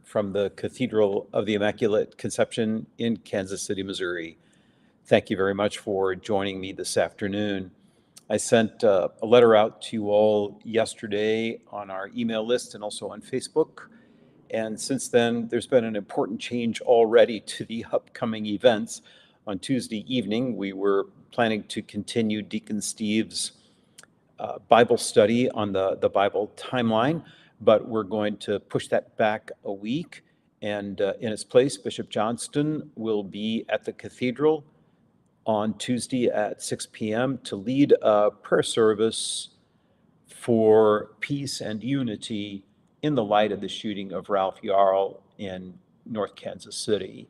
from the Cathedral of the Immaculate Conception in Kansas City, Missouri. Thank you very much for joining me this afternoon. I sent a letter out to you all yesterday on our email list and also on Facebook. And since then, there's been an important change already to the upcoming events. On Tuesday evening, we were planning to continue Deacon Steve's Bible study on the Bible timeline, but we're going to push that back a week. And in its place, Bishop Johnston will be at the Cathedral on Tuesday at 6 p.m. to lead a prayer service for peace and unity in the light of the shooting of Ralph Yarl in North Kansas City.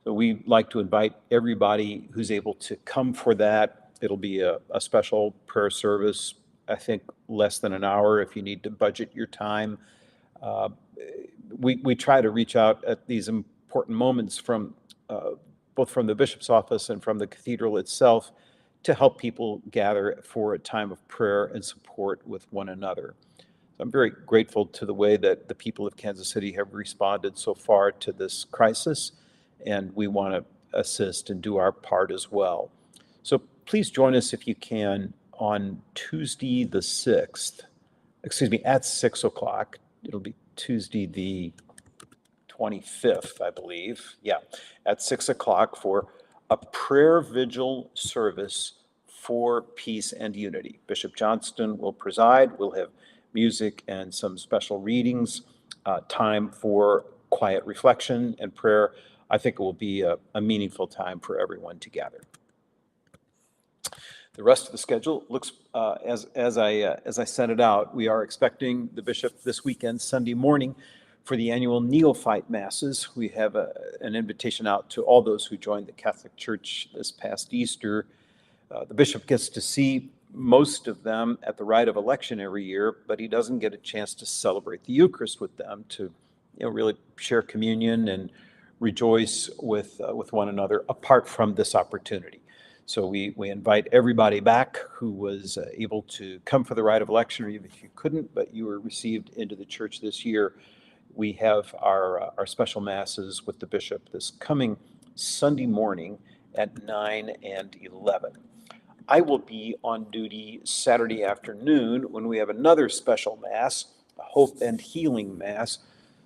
So we'd like to invite everybody who's able to come for that. It'll be a special prayer service, I think less than an hour if you need to budget your time. We try to reach out at these important moments from both from the bishop's office and from the cathedral itself to help people gather for a time of prayer and support with one another. So I'm very grateful to the way that the people of Kansas City have responded so far to this crisis, and we want to assist and do our part as well. So please join us if you can on Tuesday the 6th, at 6 o'clock. It'll be Tuesday the 25th, I believe. Yeah, at 6 o'clock for a prayer vigil service for peace and unity. Bishop Johnston will preside. We'll have music and some special readings, time for quiet reflection and prayer. I think it will be a meaningful time for everyone to gather. The rest of the schedule looks as I sent it out. We are expecting the bishop this weekend, Sunday morning, for the annual Neophyte Masses. We have an invitation out to all those who joined the Catholic Church this past Easter. The bishop gets to see most of them at the rite of election every year, but he doesn't get a chance to celebrate the Eucharist with them, to really share communion and rejoice with one another apart from this opportunity. So we invite everybody back who was able to come for the rite of election, or even if you couldn't, but you were received into the church this year. We have our special masses with the bishop this coming Sunday morning at 9 and 11. I will be on duty Saturday afternoon when we have another special mass, a Hope and Healing Mass,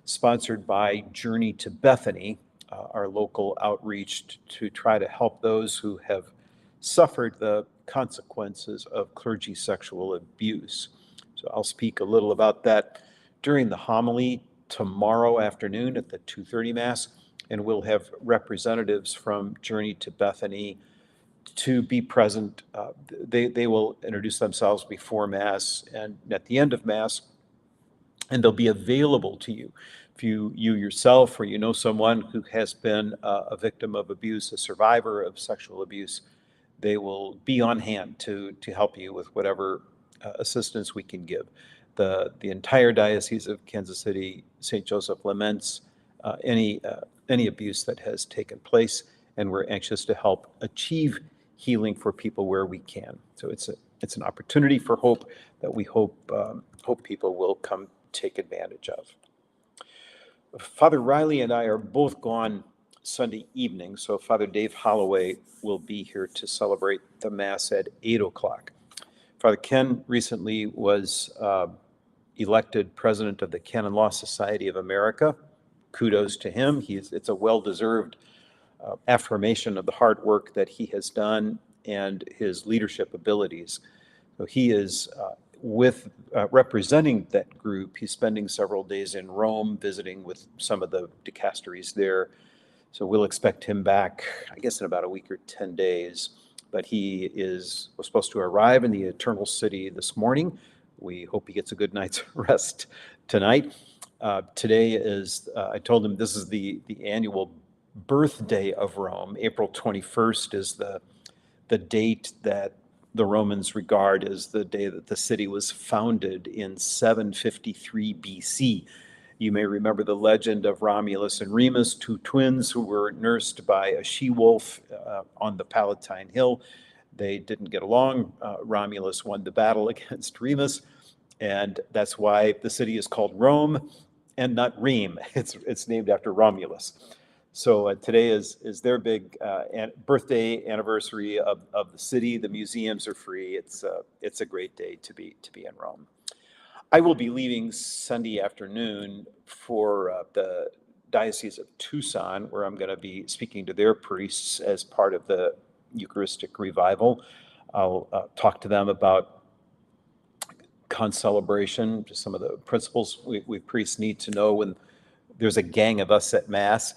sponsored by Journey to Bethany, our local outreach to try to help those who have suffered the consequences of clergy sexual abuse. So I'll speak a little about that during the homily tomorrow afternoon at the 2:30 Mass, and we'll have representatives from Journey to Bethany to be present. They will introduce themselves before Mass and at the end of Mass, and they'll be available to you. If you yourself or you know someone who has been a victim of abuse, a survivor of sexual abuse, they will be on hand to help you with whatever assistance we can give. The entire Diocese of Kansas City, St. Joseph laments any abuse that has taken place, and we're anxious to help achieve healing for people where we can. So it's an opportunity for hope that we hope people will come take advantage of. Father Riley and I are both gone Sunday evening, so Father Dave Holloway will be here to celebrate the Mass at 8 o'clock. Father Ken recently was elected president of the Canon Law Society of America. Kudos to him. It's a well-deserved affirmation of the hard work that he has done and his leadership abilities. So he is representing that group. He's spending several days in Rome visiting with some of the dicasteries there. So we'll expect him back, I guess, in about a week or 10 days. But he was supposed to arrive in the Eternal City this morning. We hope he gets a good night's rest tonight. Today is, I told him this is the annual birthday of Rome. April 21st is the date that the Romans regard as the day that the city was founded in 753 BC. You may remember the legend of Romulus and Remus, two twins who were nursed by a she-wolf on the Palatine Hill. They didn't get along. Romulus won the battle against Remus, and that's why the city is called Rome. and not Reem. It's named after Romulus. So today is their big birthday anniversary of the city. The museums are free. It's a great day to be in Rome. I will be leaving Sunday afternoon for the Diocese of Tucson, where I'm going to be speaking to their priests as part of the Eucharistic revival. I'll talk to them about concelebration, just some of the principles we priests need to know when there's a gang of us at Mass,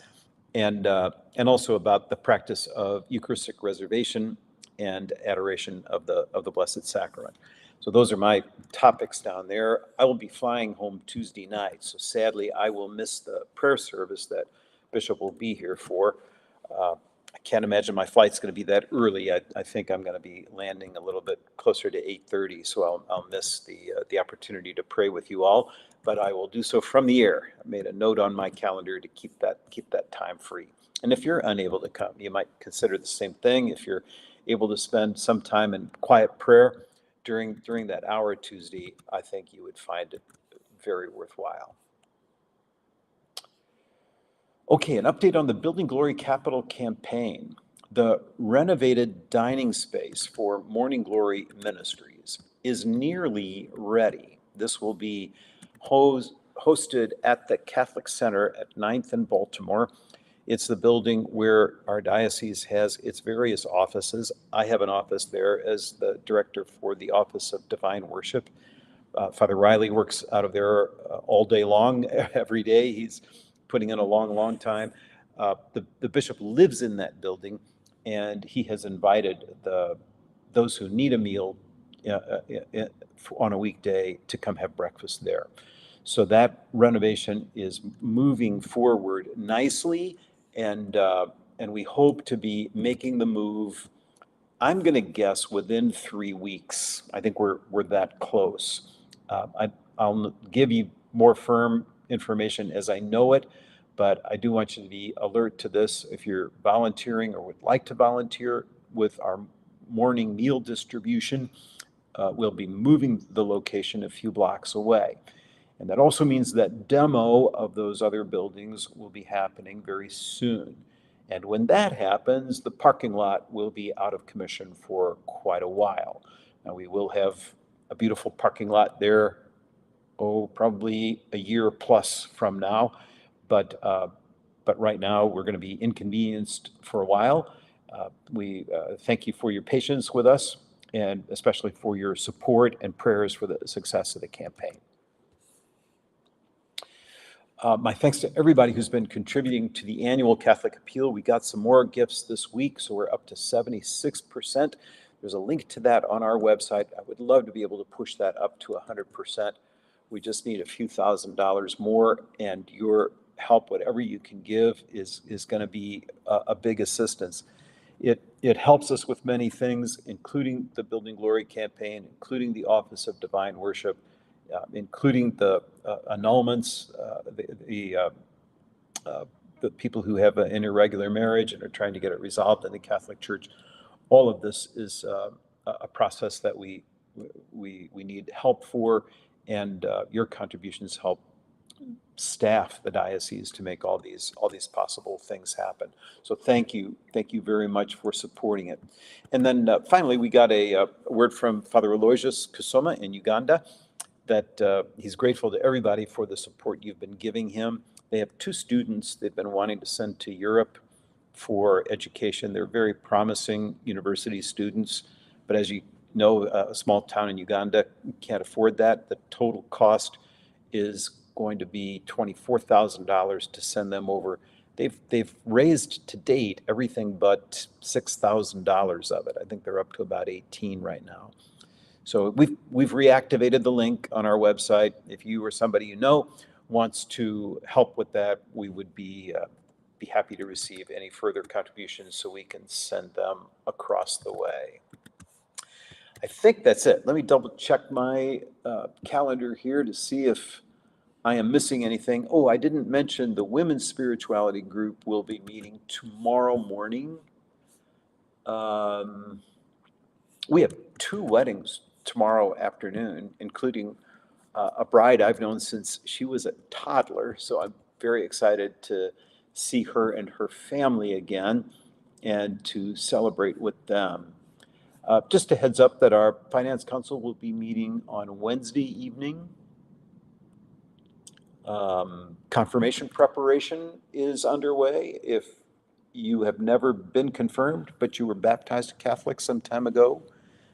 and also about the practice of Eucharistic reservation and adoration of the Blessed Sacrament. So those are my topics down there. I will be flying home Tuesday night, so sadly I will miss the prayer service that Bishop will be here for. I can't imagine my flight's going to be that early. I think I'm going to be landing a little bit closer to 8:30, so I'll miss the opportunity to pray with you all. But I will do so from the air. I made a note on my calendar to keep that time free. And if you're unable to come, you might consider the same thing. If you're able to spend some time in quiet prayer during that hour Tuesday, I think you would find it very worthwhile. Okay, an update on the Building Glory Capital campaign. The renovated dining space for Morning Glory Ministries is nearly ready. This will be hosted at the Catholic Center at 9th and Baltimore. It's the building where our diocese has its various offices. I have an office there as the director for the Office of Divine Worship. Father Riley works out of there all day long, every day. He's putting in a long time. The bishop lives in that building, and he has invited those who need a meal on a weekday to come have breakfast there. So that renovation is moving forward nicely, and we hope to be making the move. I'm going to guess within 3 weeks. I think we're that close. I'll give you more firm information as I know it, but I do want you to be alert to this. If you're volunteering or would like to volunteer with our morning meal distribution, we'll be moving the location a few blocks away. And that also means that demo of those other buildings will be happening very soon. And when that happens, the parking lot will be out of commission for quite a while. Now, we will have a beautiful parking lot there, probably a year plus from now. But right now, we're going to be inconvenienced for a while. We thank you for your patience with us, and especially for your support and prayers for the success of the campaign. My thanks to everybody who's been contributing to the annual Catholic Appeal. We got some more gifts this week, so we're up to 76%. There's a link to that on our website. I would love to be able to push that up to 100%. We just need a few $1,000s more, and your help, whatever you can give, is going to be a big assistance. It helps us with many things, including the Building Glory campaign, including the Office of Divine Worship, including the annulments, the people who have an irregular marriage and are trying to get it resolved in the Catholic Church. All of this is a process that we need help for, and your contributions help staff the diocese to make all these possible things happen. So thank you very much for supporting it. And then finally, we got a word from Father Aloysius Kusoma in Uganda, that he's grateful to everybody for the support you've been giving him. They have 2 students they've been wanting to send to Europe for education. They're very promising university students, but as you know, a small town in Uganda can't afford that. The total cost is going to be $24,000 to send them over. They've raised to date everything but $6,000 of it. I think they're up to about 18 right now. So we've reactivated the link on our website. If you or somebody you know wants to help with that, we would be happy to receive any further contributions so we can send them across the way. I think that's it. Let me double check my calendar here to see if I am missing anything. Oh, I didn't mention the Women's Spirituality Group will be meeting tomorrow morning. We have 2 weddings tomorrow afternoon, including a bride I've known since she was a toddler, so I'm very excited to see her and her family again and to celebrate with them. Just a heads up that our Finance Council will be meeting on Wednesday evening. Confirmation preparation is underway. If you have never been confirmed, but you were baptized Catholic some time ago,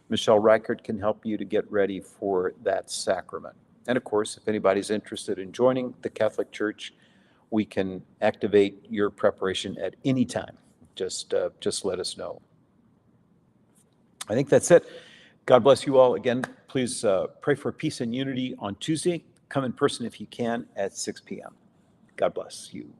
Michelle Reichert can help you to get ready for that sacrament. And of course, if anybody's interested in joining the Catholic Church, we can activate your preparation at any time. Just let us know. I think that's it. God bless you all. Again, please pray for peace and unity on Tuesday. Come in person if you can at 6 p.m. God bless you.